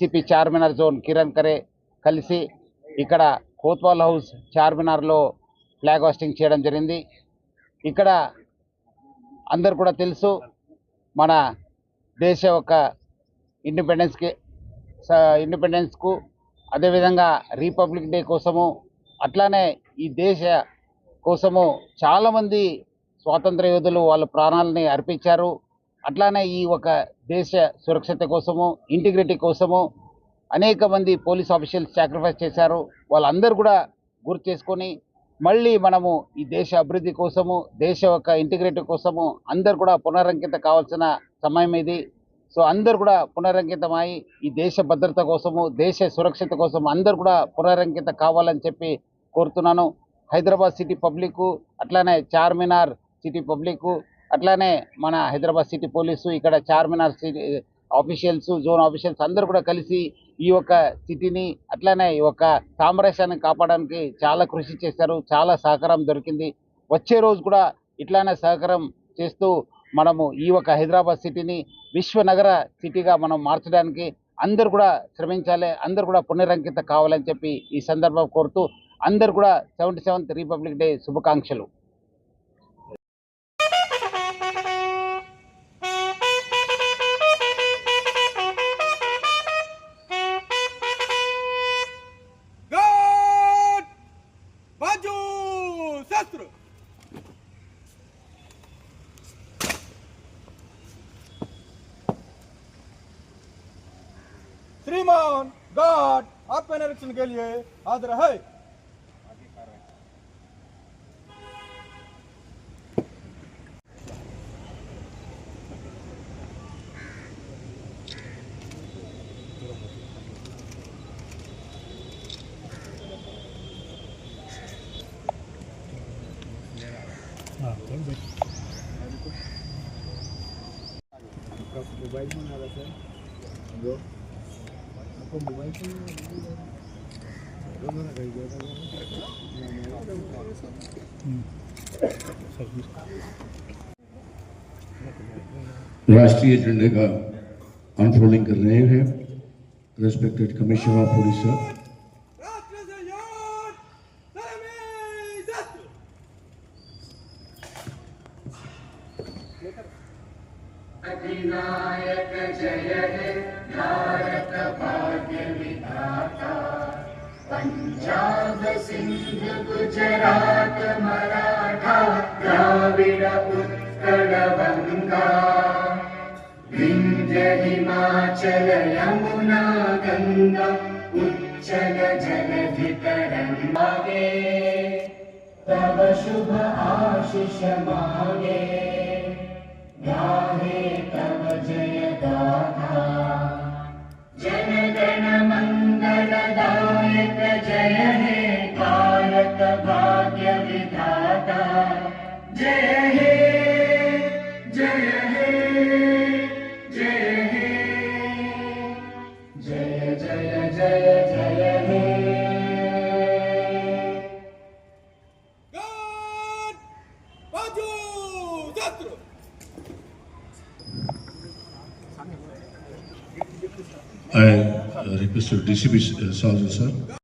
DCP Charminar zone Kiran Khare కలిసి ఇక్కడ Kotwal house చార్మినార్లో flag hosting చేయడం జరిగింది. ఇక్కడ అందరు కూడా తెలుసు, మన దేశ యొక్క ఇండిపెండెన్స్కు అదేవిధంగా రిపబ్లిక్ డే కోసము, అట్లానే ఈ దేశ కోసము చాలామంది స్వాతంత్ర యోధులు వాళ్ళ ప్రాణాలని అర్పించారు. అట్లానే ఈ ఒక దేశ సురక్షత కోసము, ఇంటిగ్రిటీ కోసము అనేక మంది పోలీస్ ఆఫీషియల్స్ సాక్రిఫైస్ చేశారు. వాళ్ళందరూ కూడా గుర్తు చేసుకొని మళ్ళీ మనము ఈ దేశ అభివృద్ధి కోసము, దేశ యొక్క ఇంటిగ్రిటీ కోసము అందరు కూడా పునరంకిత కావాల్సిన సమయం ఇది. సో అందరు కూడా పునరంకితమై ఈ దేశ భద్రత కోసము, దేశ సురక్షత కోసం అందరు కూడా పునరంకిత కావాలని చెప్పి కోరుతున్నాను. హైదరాబాద్ సిటీ పబ్లిక్, అట్లానే చార్మినార్ సిటీ పబ్లిక్, అట్లానే మన హైదరాబాద్ సిటీ పోలీసు, ఇక్కడ Charminar city officials, zone officials అందరూ కూడా కలిసి ఈ యొక్క సిటీని అట్లానే ఈ యొక్క సామరస్యాన్ని కాపాడడానికి చాలా కృషి చేశారు. చాలా సహకారం దొరికింది. వచ్చే రోజు కూడా ఇట్లానే సహకారం చేస్తూ మనము ఈ యొక్క హైదరాబాద్ సిటీని విశ్వనగర సిటీగా మనం మార్చడానికి అందరు కూడా శ్రమించాలి, అందరు కూడా పునరంకిత కావాలని చెప్పి ఈ సందర్భం కోరుతూ అందరు కూడా 77th రిపబ్లిక్ డే శుభాకాంక్షలు. श्रीमान गार्ड आपका निरीक्षण के लिए हाजिर है। मोबाइल में आ रहा सर, मोबाइल से राष्ट्रीय झंडे का अनफोल्डिंग कर रहे हैं respected commissioner of police sir. अधिनायक जय हे भारत भाग्य विधाता, पंजाब सिंध गुजरात मराठा द्राविड़ उत्कल बंगा, विंध्य हिमाचल यमुना गंगा उच्चल जलधि तरंगे, तव शुभ आशीष मांगे, गाहे तव जय गाथा। जन गण मंगलदायक जय हे भारत भाग्य विधाता, जय हे जय हे जय हे जय जय जय जय हे। I request DCP Sergeant sir.